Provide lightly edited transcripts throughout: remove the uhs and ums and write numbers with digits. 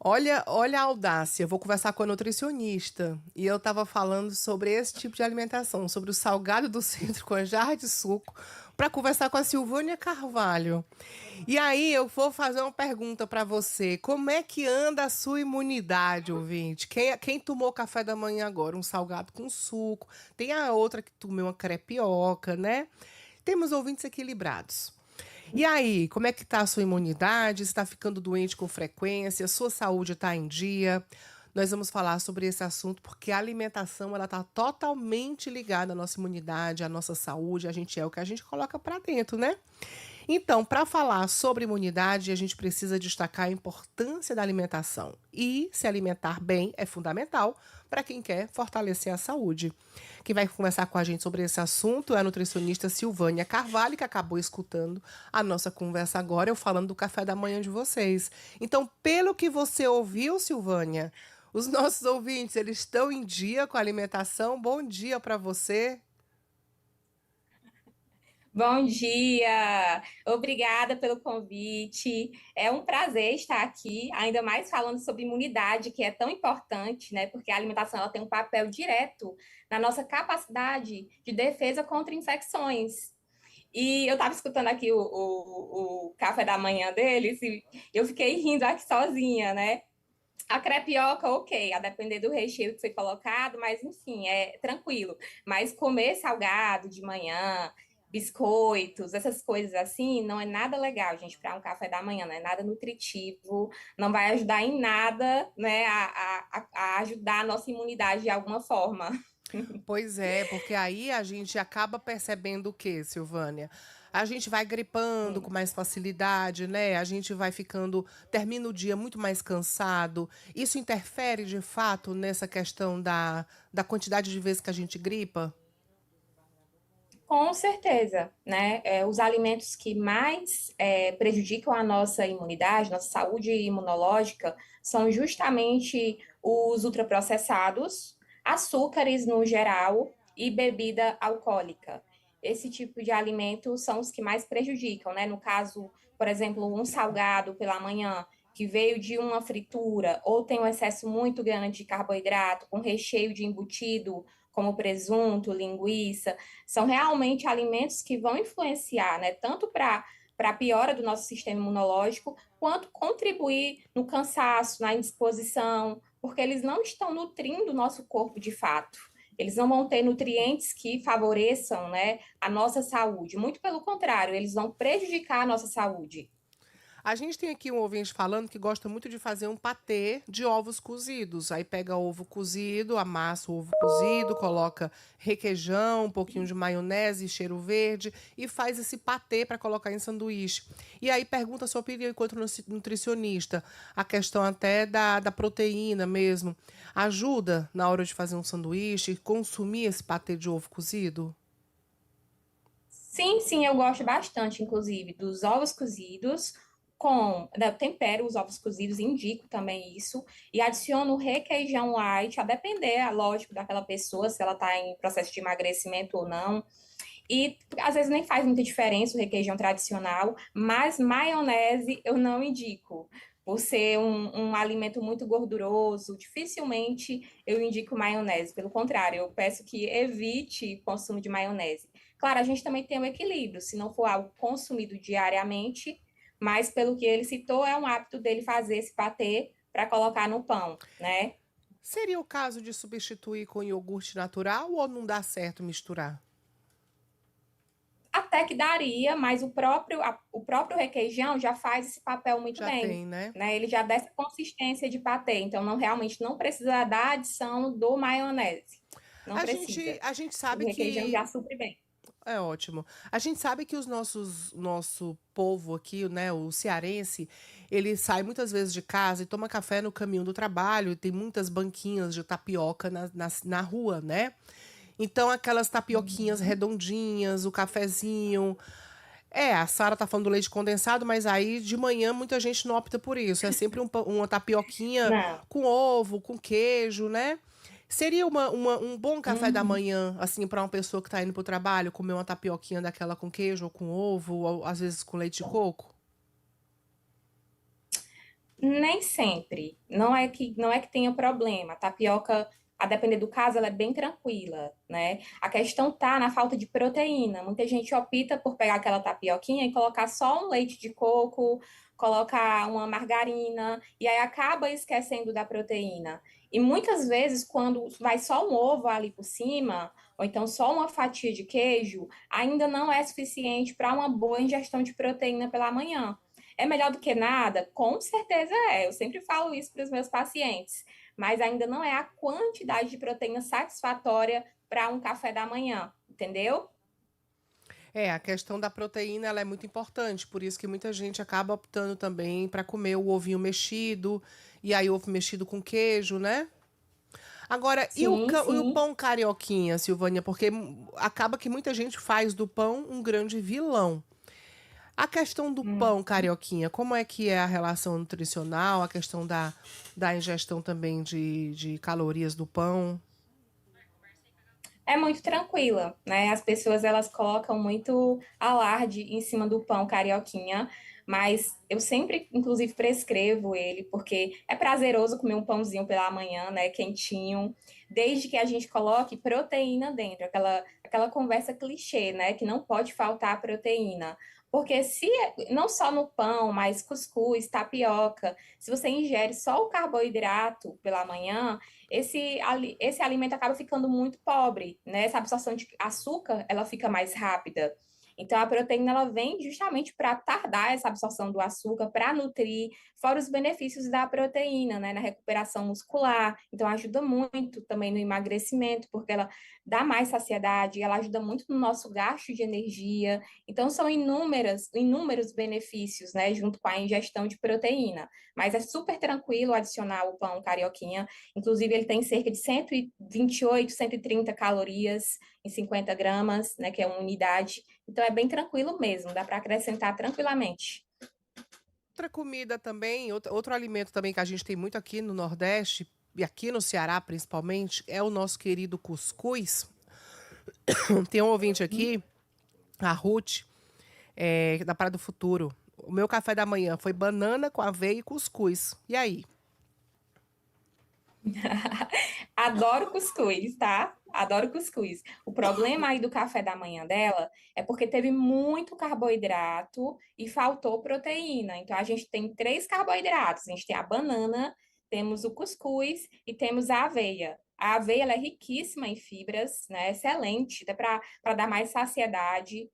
Olha a audácia. Eu vou conversar com a nutricionista. E eu estava falando sobre esse tipo de alimentação, sobre o salgado do centro com a jarra de suco, para conversar com a Silvânia Carvalho. E aí eu vou fazer uma pergunta para você. Como é que anda a sua imunidade, ouvinte? Quem tomou café da manhã agora? Um salgado com suco. Tem a outra que tomou uma crepioca, né? Temos ouvintes equilibrados. E aí, como é que tá a sua imunidade? Está ficando doente com frequência? Sua saúde está em dia? Nós vamos falar sobre esse assunto porque a alimentação ela está totalmente ligada à nossa imunidade, à nossa saúde. A gente é o que a gente coloca para dentro, né? Então, para falar sobre imunidade, a gente precisa destacar a importância da alimentação. E se alimentar bem é fundamental para quem quer fortalecer a saúde. Quem vai conversar com a gente sobre esse assunto é a nutricionista Silvânia Carvalho, que acabou escutando a nossa conversa agora, eu falando do café da manhã de vocês. Então, pelo que você ouviu, Silvânia, os nossos ouvintes, eles estão em dia com a alimentação. Bom dia para você. Bom dia! Obrigada pelo convite. É um prazer estar aqui, ainda mais falando sobre imunidade, que é tão importante, né? Porque a alimentação ela tem um papel direto na nossa capacidade de defesa contra infecções. E eu estava escutando aqui o café da manhã deles e eu fiquei rindo aqui sozinha, né? A crepioca, ok, a depender do recheio que foi colocado, mas enfim, é tranquilo. Mas comer salgado de manhã, biscoitos, essas coisas assim, não é nada legal, gente, para um café da manhã, não é nada nutritivo, não vai ajudar em nada, né, a ajudar a nossa imunidade de alguma forma. Pois é, porque aí a gente acaba percebendo o quê, Silvânia? A gente vai gripando com mais facilidade, né? A gente vai ficando, termina o dia muito mais cansado. Isso interfere de fato nessa questão da quantidade de vezes que a gente gripa? Com certeza, né? Os alimentos que mais prejudicam a nossa imunidade, nossa saúde imunológica, são justamente os ultraprocessados, açúcares no geral e bebida alcoólica. Esse tipo de alimentos são os que mais prejudicam, né? No caso, por exemplo, um salgado pela manhã que veio de uma fritura ou tem um excesso muito grande de carboidrato, com recheio de embutido, como presunto, linguiça, são realmente alimentos que vão influenciar, né, tanto para a piora do nosso sistema imunológico, quanto contribuir no cansaço, na indisposição, porque eles não estão nutrindo o nosso corpo de fato. Eles não vão ter nutrientes que favoreçam, né, a nossa saúde. Muito pelo contrário, eles vão prejudicar a nossa saúde. A gente tem aqui um ouvinte falando que gosta muito de fazer um patê de ovos cozidos. Aí pega ovo cozido, amassa o ovo cozido, coloca requeijão, um pouquinho de maionese, cheiro verde e faz esse patê para colocar em sanduíche. E aí pergunta a sua opinião enquanto nutricionista, a questão até da proteína mesmo. Ajuda na hora de fazer um sanduíche, consumir esse patê de ovo cozido? Sim, sim, eu gosto bastante, inclusive, dos ovos cozidos com, né, eu tempero os ovos cozidos, indico também isso, e adiciono requeijão light, a depender, lógico, daquela pessoa, se ela está em processo de emagrecimento ou não. E às vezes nem faz muita diferença o requeijão tradicional, mas maionese eu não indico. Por ser um alimento muito gorduroso, dificilmente eu indico maionese. Pelo contrário, eu peço que evite o consumo de maionese. Claro, a gente também tem um equilíbrio, se não for algo consumido diariamente, mas pelo que ele citou, é um hábito dele fazer esse patê para colocar no pão, né? Seria o caso de substituir com iogurte natural ou não dá certo misturar? Até que daria, mas o próprio requeijão já faz esse papel muito Já bem, tem, né? né? Ele já dá essa consistência de patê, então não realmente não precisa da adição do maionese. Não A gente, precisa. a gente O sabe requeijão que já supre bem. é ótimo. A gente sabe que nosso povo aqui, né, o cearense, ele sai muitas vezes de casa e toma café no caminho do trabalho, e tem muitas banquinhas de tapioca na rua, né? Então, aquelas tapioquinhas redondinhas, o cafezinho. É, a Sara tá falando do leite condensado, mas aí de manhã muita gente não opta por isso. É sempre uma tapioquinha Não. com ovo, com queijo, né? Seria um bom café da Uhum. manhã, assim, para uma pessoa que tá indo pro trabalho, comer uma tapioquinha daquela com queijo ou com ovo, ou às vezes com leite de coco? Nem sempre. Não é que tenha problema. A tapioca, a depender do caso, ela é bem tranquila, né? A questão tá na falta de proteína. Muita gente opta por pegar aquela tapioquinha e colocar só um leite de coco, colocar uma margarina e aí acaba esquecendo da proteína. E muitas vezes, quando vai só um ovo ali por cima, ou então só uma fatia de queijo, ainda não é suficiente para uma boa ingestão de proteína pela manhã. É melhor do que nada? Com certeza é. Eu sempre falo isso para os meus pacientes, mas ainda não é a quantidade de proteína satisfatória para um café da manhã, entendeu? É, a questão da proteína, ela é muito importante, por isso que muita gente acaba optando também para comer o ovinho mexido, e aí ovo mexido com queijo, né? Agora, e Sim, e o sim. pão carioquinha, Silvânia? Porque acaba que muita gente faz do pão um grande vilão. A questão do Hum. pão carioquinha, como é que é a relação nutricional, a questão da ingestão também de calorias do pão? É muito tranquila, né? As pessoas elas colocam muito alarde em cima do pão carioquinha, mas eu sempre, inclusive, prescrevo ele porque é prazeroso comer um pãozinho pela manhã, né? Quentinho, desde que a gente coloque proteína dentro, aquela conversa clichê, né? Que não pode faltar proteína. Porque se não só no pão, mas cuscuz, tapioca, se você ingere só o carboidrato pela manhã, esse alimento acaba ficando muito pobre, né? Essa absorção de açúcar, ela fica mais rápida. Então, a proteína, ela vem justamente para tardar essa absorção do açúcar, para nutrir, fora os benefícios da proteína, né? Na recuperação muscular. Então, ajuda muito também no emagrecimento, porque ela dá mais saciedade, ela ajuda muito no nosso gasto de energia. Então, são inúmeros benefícios, né? Junto com a ingestão de proteína. Mas é super tranquilo adicionar o pão carioquinha. Inclusive, ele tem cerca de 128, 130 calorias em 50 gramas, né, que é uma unidade. Então, é bem tranquilo mesmo, dá para acrescentar tranquilamente. Outra comida também, outro alimento também que a gente tem muito aqui no Nordeste, e aqui no Ceará principalmente, é o nosso querido cuscuz. Tem um ouvinte aqui, a Ruth, da Praia do Futuro. O meu café da manhã foi banana com aveia e cuscuz. E aí? Adoro cuscuz, tá? Adoro cuscuz. O problema aí do café da manhã dela é porque teve muito carboidrato e faltou proteína. Então, a gente tem três carboidratos. A gente tem a banana, temos o cuscuz e temos a aveia. A aveia ela é riquíssima em fibras, né? Excelente, até para dar mais saciedade.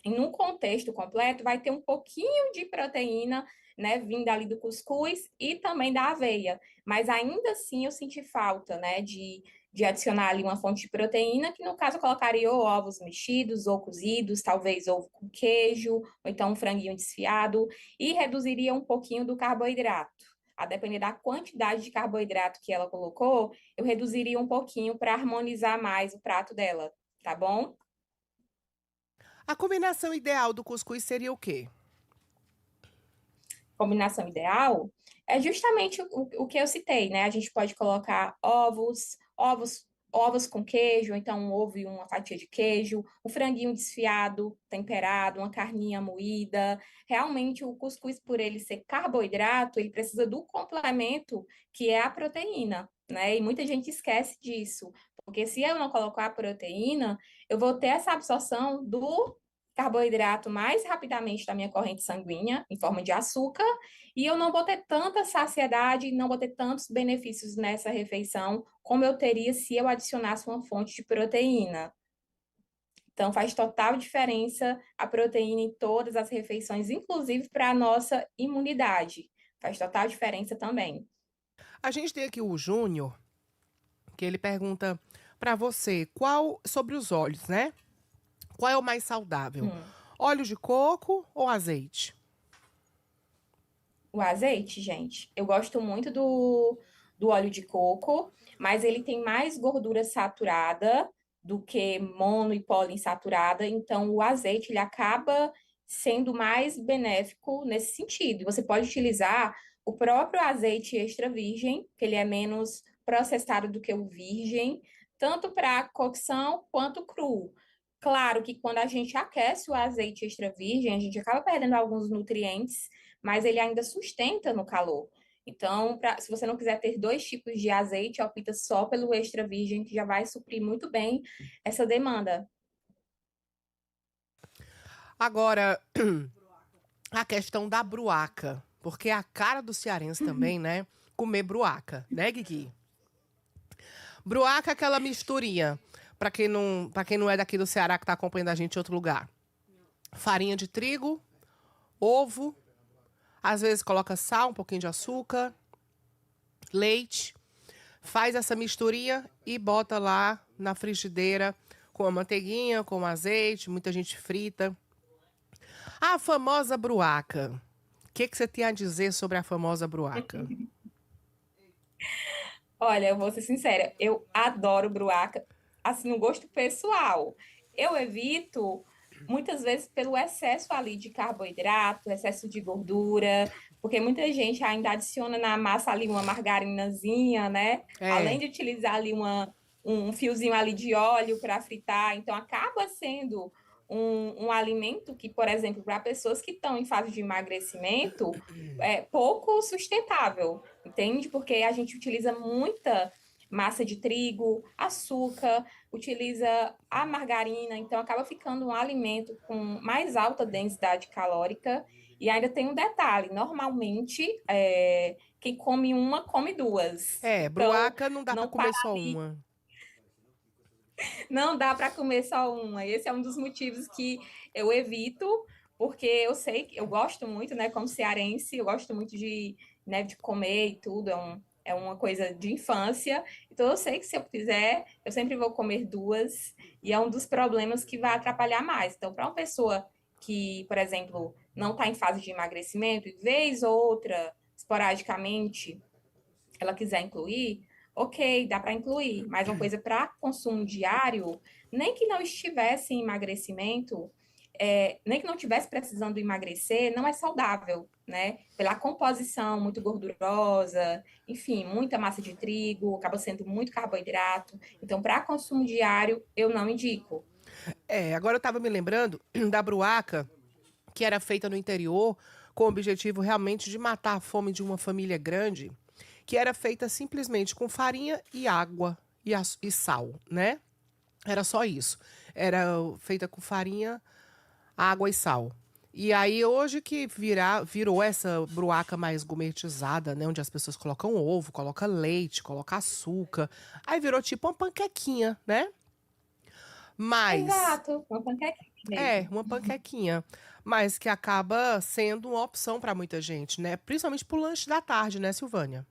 E num contexto completo, vai ter um pouquinho de proteína, né, vinda ali do cuscuz e também da aveia. Mas ainda assim eu senti falta, né, de adicionar ali uma fonte de proteína, que no caso eu colocaria ou ovos mexidos ou cozidos, talvez ovo com queijo, ou então um franguinho desfiado, e reduziria um pouquinho do carboidrato. A depender da quantidade de carboidrato que ela colocou, eu reduziria um pouquinho para harmonizar mais o prato dela, tá bom? A combinação ideal do cuscuz seria o quê? Combinação ideal é justamente o que eu citei, né? A gente pode colocar ovos com queijo, então um ovo e uma fatia de queijo, um franguinho desfiado, temperado, uma carninha moída. Realmente o cuscuz, por ele ser carboidrato, ele precisa do complemento que é a proteína, né? E muita gente esquece disso, porque se eu não colocar a proteína, eu vou ter essa absorção do carboidrato mais rapidamente da minha corrente sanguínea, em forma de açúcar, e eu não vou ter tanta saciedade, não vou ter tantos benefícios nessa refeição como eu teria se eu adicionasse uma fonte de proteína. Então, faz total diferença a proteína em todas as refeições, inclusive para a nossa imunidade. Faz total diferença também. A gente tem aqui o Júnior, que ele pergunta para você, qual sobre os óleos, né? Qual é o mais saudável? Hum. Óleo de coco ou azeite? O azeite, gente, eu gosto muito do óleo de coco, mas ele tem mais gordura saturada do que mono e poliinsaturada, então o azeite ele acaba sendo mais benéfico nesse sentido. E você pode utilizar o próprio azeite extra virgem, que ele é menos processado do que o virgem, tanto para cocção quanto cru. Claro que quando a gente aquece o azeite extra virgem, a gente acaba perdendo alguns nutrientes, mas ele ainda sustenta no calor. Então, se você não quiser ter dois tipos de azeite, opta só pelo extra virgem, que já vai suprir muito bem essa demanda. Agora, a questão da bruaca, porque é a cara do cearense também, né? Comer bruaca, né, Guigui? Bruaca é aquela misturinha, para quem não é daqui do Ceará que tá acompanhando a gente em outro lugar. Farinha de trigo, ovo, às vezes coloca sal, um pouquinho de açúcar, leite, faz essa misturinha e bota lá na frigideira com a manteiguinha, com o azeite, muita gente frita. A famosa bruaca. O que você tem a dizer sobre a famosa bruaca? Olha, eu vou ser sincera, eu adoro bruaca, assim, no gosto pessoal. Eu evito, muitas vezes, pelo excesso ali de carboidrato, excesso de gordura, porque muita gente ainda adiciona na massa ali uma margarinazinha, né? Além É, de utilizar ali um fiozinho ali de óleo para fritar, então acaba sendo um alimento que, por exemplo, para pessoas que estão em fase de emagrecimento, é pouco sustentável. Entende? Porque a gente utiliza muita massa de trigo, açúcar, utiliza a margarina, então acaba ficando um alimento com mais alta densidade calórica. E ainda tem um detalhe: normalmente, quem come uma, come duas. Então, bruaca não dá pra não comer para só ali, uma. não dá para comer só uma. Esse é um dos motivos que eu evito, porque eu sei que eu gosto muito, né, como cearense, eu gosto muito né, de comer e tudo, é uma coisa de infância. Então eu sei que se eu quiser, eu sempre vou comer duas, e é um dos problemas que vai atrapalhar mais. Então, para uma pessoa que, por exemplo, não está em fase de emagrecimento, e vez ou outra, esporadicamente, ela quiser incluir, ok, dá para incluir, mas uma coisa para consumo diário, nem que não estivesse em emagrecimento, nem que não estivesse precisando emagrecer, não é saudável, né? Pela composição muito gordurosa, enfim, muita massa de trigo, acaba sendo muito carboidrato. Então, para consumo diário, eu não indico. Agora eu tava me lembrando da bruaca, que era feita no interior, com o objetivo realmente de matar a fome de uma família grande, que era feita simplesmente com farinha e água e sal, né? Era só isso. Era feita com farinha, água e sal. E aí, hoje que virou essa bruaca mais gourmetizada, né? Onde as pessoas colocam ovo, colocam leite, colocam açúcar. Aí virou tipo uma panquequinha, né? Mas, Exato, uma panquequinha mesmo. uma panquequinha. Mas que acaba sendo uma opção para muita gente, né? Principalmente pro lanche da tarde, né, Silvânia?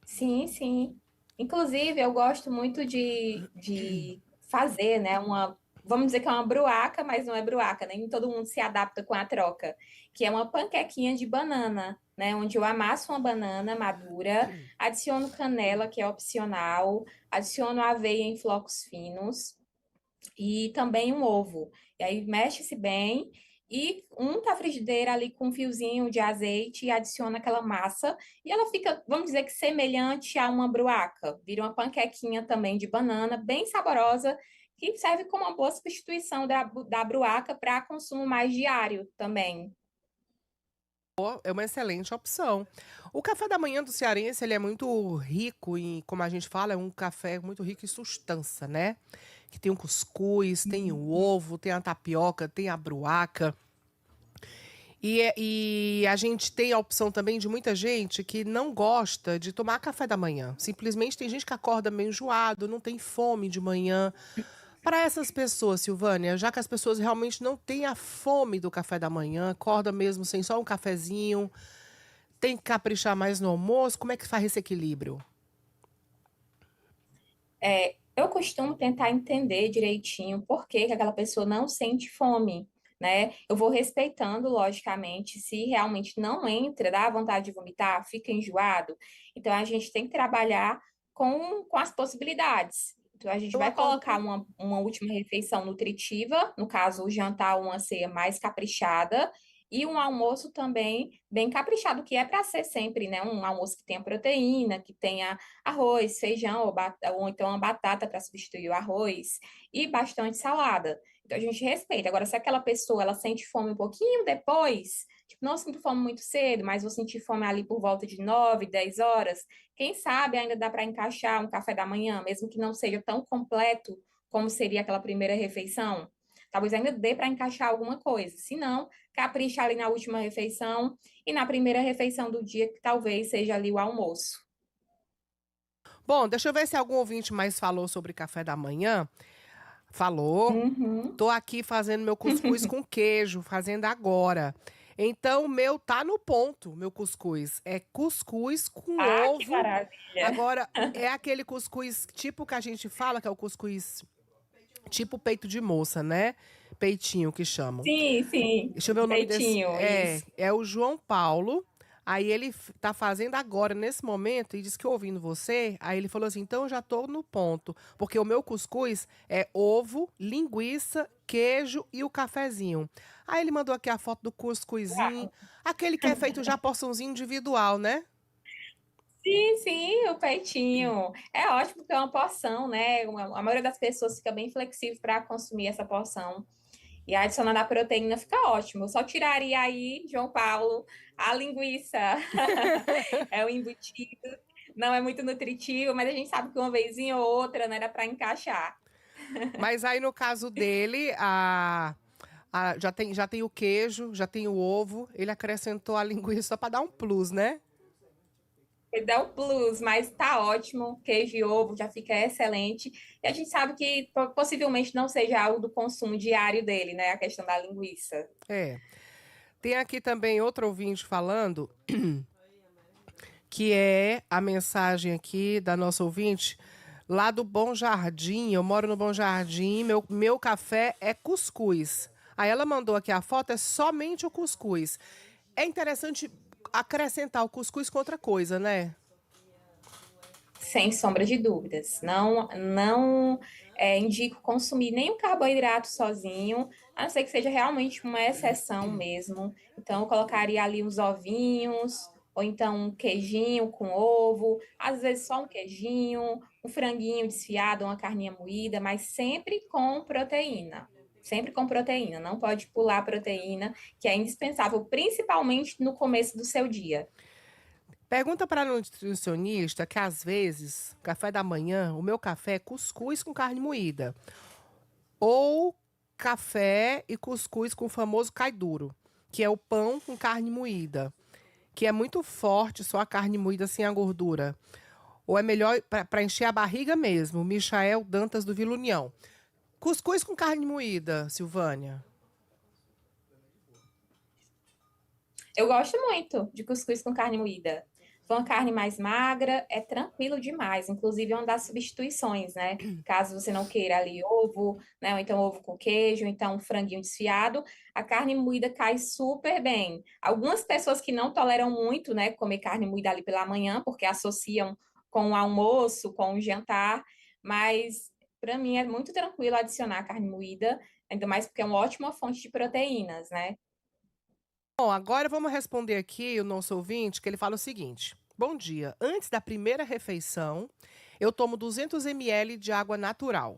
Sim, sim. Inclusive, eu gosto muito de fazer, né, vamos dizer que é uma bruaca, mas não é bruaca, nem todo mundo se adapta com a troca, que é uma panquequinha de banana, né, onde eu amasso uma banana madura, adiciono canela, que é opcional, adiciono aveia em flocos finos, e também um ovo. E aí mexe-se bem e unta a frigideira ali com um fiozinho de azeite e adiciona aquela massa. E ela fica, vamos dizer que semelhante a uma bruaca. Vira uma panquequinha também de banana, bem saborosa, que serve como uma boa substituição da bruaca para consumo mais diário também. É uma excelente opção. O café da manhã do cearense, ele é muito rico em, como a gente fala, é um café muito rico em sustância, né? Que tem o cuscuz, tem o ovo, tem a tapioca, tem a bruaca. E a gente tem a opção também de muita gente que não gosta de tomar café da manhã. Simplesmente tem gente que acorda meio enjoado, não tem fome de manhã. Para essas pessoas, Silvânia, já que as pessoas realmente não têm a fome do café da manhã, acorda mesmo sem só um cafezinho, tem que caprichar mais no almoço, como é que faz esse equilíbrio? Eu costumo tentar entender direitinho por que que aquela pessoa não sente fome, né? Eu vou respeitando, logicamente, se realmente não entra, dá vontade de vomitar, fica enjoado. Então, a gente tem que trabalhar com as possibilidades. Então, a gente Eu vai acordo colocar com. uma última refeição nutritiva, no caso, o jantar, uma ceia mais caprichada, e um almoço também bem caprichado, que é para ser sempre, né? Um almoço que tenha proteína, que tenha arroz, feijão ou então uma batata para substituir o arroz e bastante salada. Então a gente respeita. Agora, se aquela pessoa ela sente fome um pouquinho depois, Tipo, não sinto fome muito cedo, mas vou sentir fome ali por volta de 9, 10 horas. Quem sabe ainda dá para encaixar um café da manhã, mesmo que não seja tão completo como seria aquela primeira refeição. Talvez ainda dê para encaixar alguma coisa. Se não, capricha ali na última refeição e na primeira refeição do dia, que talvez seja ali o almoço. Bom, deixa eu ver se algum ouvinte mais falou sobre café da manhã. Falou. Uhum. Tô aqui fazendo meu cuscuz com queijo, fazendo agora. Então, o meu tá no ponto, meu cuscuz. É cuscuz com Ah, que ovo. maravilha! Agora, é aquele cuscuz tipo que a gente fala, que é o cuscuz tipo peito de moça, né? Peitinho que chamam. Sim, sim, Deixa eu ver o nome desse. peitinho, isso. É o João Paulo. Aí ele tá fazendo agora, nesse momento, e disse que ouvindo você, aí ele falou assim: então eu já tô no ponto. Porque o meu cuscuz é ovo, linguiça, queijo e o cafezinho. Aí ele mandou aqui a foto do cuscuzinho, aquele que é feito já porçãozinho individual, né? Sim, sim, o peitinho. É ótimo porque é uma porção, né? A maioria das pessoas fica bem flexível para consumir essa porção. E adicionando a proteína fica ótimo. Eu só tiraria aí, João Paulo, a linguiça. É o embutido. Não é muito nutritivo, mas a gente sabe que uma vezinha ou outra, né, dá para encaixar. Mas aí no caso dele, já tem o queijo, já tem o ovo, ele acrescentou a linguiça só para dar um plus, né? Ele dá o plus, mas tá ótimo. Queijo e ovo já fica excelente. E a gente sabe que possivelmente não seja algo do consumo diário dele, né? A questão da linguiça. É. Tem aqui também outro ouvinte falando, que é a mensagem aqui da nossa ouvinte, lá do Bom Jardim. Eu moro no Bom Jardim, meu café é cuscuz. Aí ela mandou aqui a foto, é somente o cuscuz. É interessante acrescentar o cuscuz com outra coisa, né? Sem sombra de dúvidas. Não indico consumir nenhum carboidrato sozinho, a não ser que seja realmente uma exceção mesmo. Então, eu colocaria ali uns ovinhos, ou então um queijinho com ovo, às vezes só um queijinho, um franguinho desfiado, uma carninha moída, mas sempre com proteína. Sempre com proteína, não pode pular a proteína, que é indispensável, principalmente no começo do seu dia. Pergunta para a nutricionista que às vezes, café da manhã, o meu café é cuscuz com carne moída. Ou café e cuscuz com o famoso cai duro, que é o pão com carne moída, que é muito forte, só a carne moída sem a gordura. Ou é melhor para encher a barriga mesmo? Michael Dantas do Vila União. Cuscuz com carne moída, Silvânia. Eu gosto muito de cuscuz com carne moída. Se for uma carne mais magra, é tranquilo demais. Inclusive, é uma das substituições, né? Caso você não queira ali ovo, né? Ou então ovo com queijo, ou então um franguinho desfiado, a carne moída cai super bem. Algumas pessoas que não toleram muito, né, comer carne moída ali pela manhã, porque associam com o almoço, com o jantar, mas para mim é muito tranquilo adicionar carne moída, ainda mais porque é uma ótima fonte de proteínas, né? Bom, agora vamos responder aqui o nosso ouvinte, que ele fala o seguinte: bom dia. Antes da primeira refeição, eu tomo 200 ml de água natural.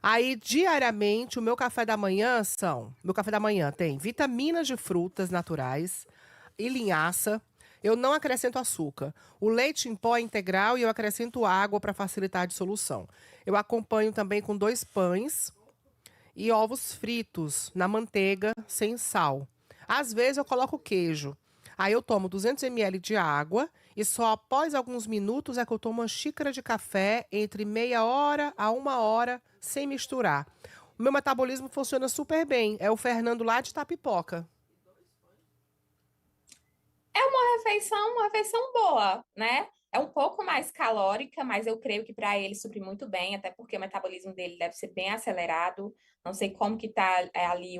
Aí, diariamente, o meu café da manhã meu café da manhã tem vitaminas de frutas naturais e linhaça. Eu não acrescento açúcar. O leite em pó é integral e eu acrescento água para facilitar a dissolução. Eu acompanho também com 2 pães e ovos fritos na manteiga sem sal. Às vezes eu coloco queijo. Aí eu tomo 200 ml de água e só após alguns minutos é que eu tomo uma xícara de café entre meia hora a 1 hora sem misturar. O meu metabolismo funciona super bem. É o Fernando lá de Tapipoca. Uma refeição boa, né? É um pouco mais calórica, mas eu creio que para ele supre muito bem, até porque o metabolismo dele deve ser bem acelerado. Não sei como que tá ali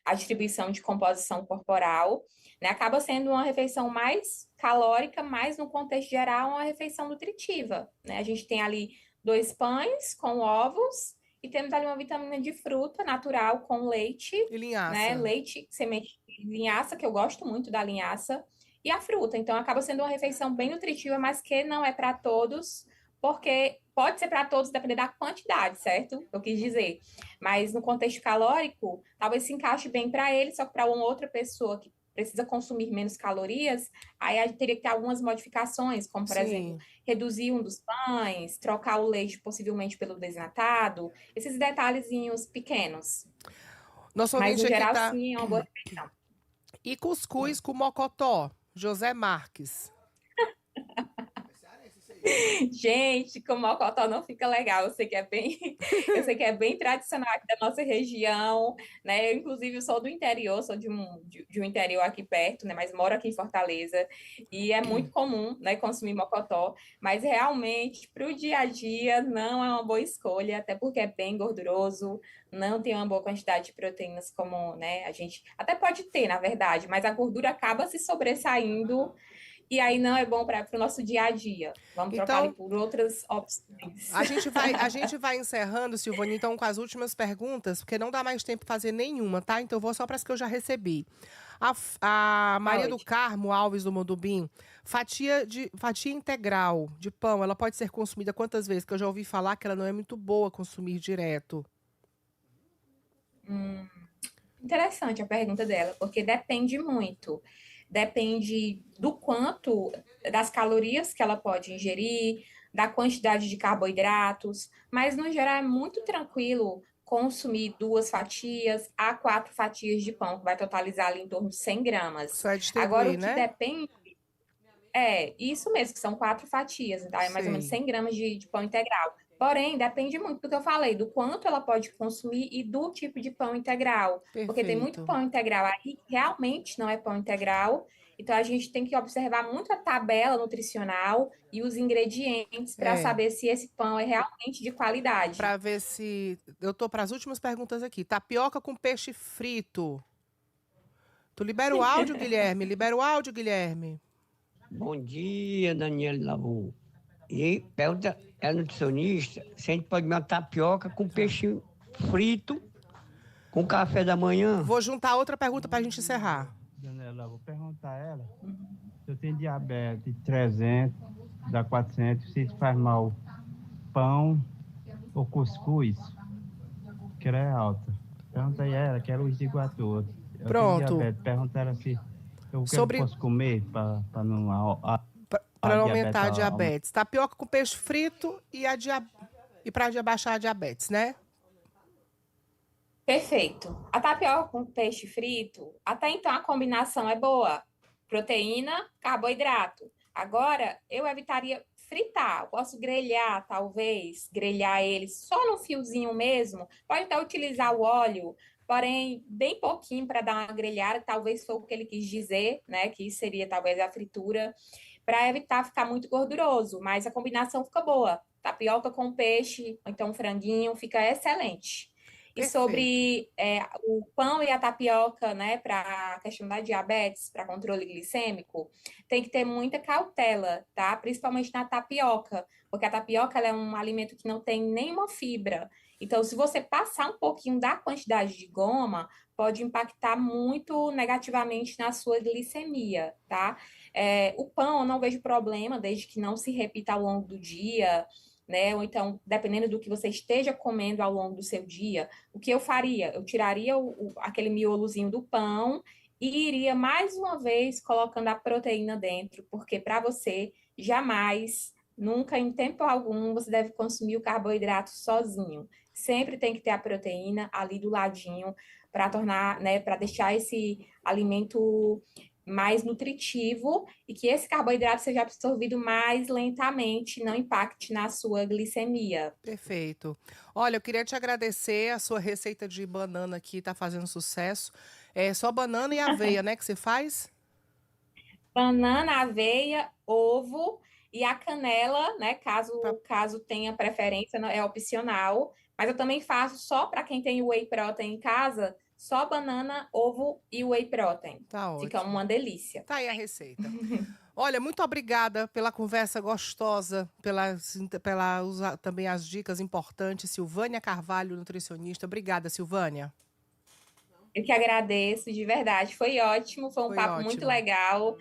a distribuição de composição corporal, né? Acaba sendo uma refeição mais calórica, mas no contexto geral, uma refeição nutritiva, né? A gente tem ali 2 pães com ovos e temos ali uma vitamina de fruta natural com leite, E né? linhaça. Leite, semente de linhaça, que eu gosto muito da linhaça, e a fruta. Então, acaba sendo uma refeição bem nutritiva, mas que não é para todos, porque pode ser para todos, depender da quantidade, certo? Eu quis dizer. Mas no contexto calórico, talvez se encaixe bem para ele, só que para uma outra pessoa que precisa consumir menos calorias, aí a gente teria que ter algumas modificações, como, por exemplo, Sim. reduzir um dos pães, trocar o leite possivelmente pelo desnatado, esses detalhezinhos pequenos. Nosso Mas, no ouvinte aqui geral, tá. sim, é uma boa refeição. E cuscuz com mocotó, José Marques. Gente, com mocotó não fica legal. Eu sei que é bem, eu sei que é bem tradicional aqui da nossa região, né? Eu, inclusive, sou do interior, sou de um interior aqui perto, né? Mas moro aqui em Fortaleza e é muito comum, né, consumir mocotó. Mas realmente, para o dia a dia, não é uma boa escolha, até porque é bem gorduroso, não tem uma boa quantidade de proteínas como, né? A gente até pode ter, na verdade, mas a gordura acaba se sobressaindo e aí não é bom para o nosso dia a dia. Vamos trocar ali Então, por outras opções. a gente vai encerrando, Silvana, então, com as últimas perguntas, porque não dá mais tempo para fazer nenhuma, tá? Então, eu vou só para as que eu já recebi. A Tá Maria do ótimo. Carmo Alves do Mondubim, fatia integral de pão, ela pode ser consumida quantas vezes? Que eu já ouvi falar que ela não é muito boa consumir direto. Interessante a pergunta dela, porque depende muito. Depende do quanto, das calorias que ela pode ingerir, da quantidade de carboidratos, mas no geral é muito tranquilo consumir 2 fatias a 4 fatias de pão, que vai totalizar ali em torno de 100 gramas. Só é Agora, distribuir, o que né? depende é isso mesmo, que são 4 fatias, então é mais ou menos Sei. 100 gramas de pão integral. Porém, depende muito do que eu falei, do quanto ela pode consumir e do tipo de pão integral. Porque tem muito Perfeito. pão integral aí que realmente não é pão integral. Então, a gente tem que observar muito a tabela nutricional e os ingredientes para É, saber se esse pão é realmente de qualidade. para ver se. Eu tô para as últimas perguntas aqui. Tapioca com peixe frito. Tu libera o áudio, Guilherme? Libera o áudio, Guilherme. Bom dia, Daniela Lavô. E pergunta, é nutricionista, se a gente pode comer uma tapioca com peixe frito, com café da manhã. Vou juntar outra pergunta para a gente encerrar. Daniela, vou perguntar a ela se eu tenho diabetes 300, dá 400, se isso faz mal pão ou cuscuz, que ela é alta. Pergunta aí a ela, que ela os digo a todos. Eu tenho Pronto. diabetes, pergunta ela se o que eu Sobre. posso comer para não a Para não diabetes aumentar a aumentar. diabetes. Tapioca com peixe frito e para abaixar a diabetes, né? Perfeito. A tapioca com peixe frito, até então a combinação é boa. Proteína, carboidrato. Agora, eu evitaria fritar. Eu posso grelhar, talvez, grelhar ele só no fiozinho mesmo. Pode até utilizar o óleo, porém, bem pouquinho para dar uma grelhada. Talvez foi o que ele quis dizer, né? Que isso seria talvez a fritura, para evitar ficar muito gorduroso. Mas a combinação fica boa. Tapioca com peixe, ou então franguinho, fica excelente. E Perfeito. sobre o pão e a tapioca, né, para a questão da diabetes, para controle glicêmico, tem que ter muita cautela, tá? Principalmente na tapioca, porque a tapioca ela é um alimento que não tem nenhuma fibra. Então, se você passar um pouquinho da quantidade de goma, pode impactar muito negativamente na sua glicemia, tá? O pão eu não vejo problema, desde que não se repita ao longo do dia, né? Ou então, dependendo do que você esteja comendo ao longo do seu dia, o que eu faria? Eu tiraria aquele miolozinho do pão e iria mais uma vez colocando a proteína dentro, porque para você jamais, nunca, em tempo algum, você deve consumir o carboidrato sozinho. Sempre tem que ter a proteína ali do ladinho para tornar, né, para deixar esse alimento mais nutritivo e que esse carboidrato seja absorvido mais lentamente, não impacte na sua glicemia. Perfeito. Olha, eu queria te agradecer. A sua receita de banana aqui tá fazendo sucesso. É só banana e aveia, né, que você faz? Banana, aveia, ovo e a canela, né? Pra- Caso tenha preferência, é opcional. Mas eu também faço só para quem tem whey protein em casa, só banana, ovo e whey protein. Tá Fica ótimo. uma delícia. Tá aí a receita. Olha, muito obrigada pela conversa gostosa, pela usar também as dicas importantes. Silvânia Carvalho, nutricionista. Obrigada, Silvânia. Eu que agradeço, de verdade. Foi ótimo, foi um Foi papo muito ótimo. legal.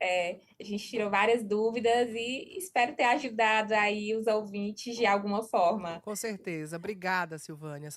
A gente tirou várias dúvidas e espero ter ajudado aí os ouvintes de alguma forma. Com certeza. Obrigada, Silvânia.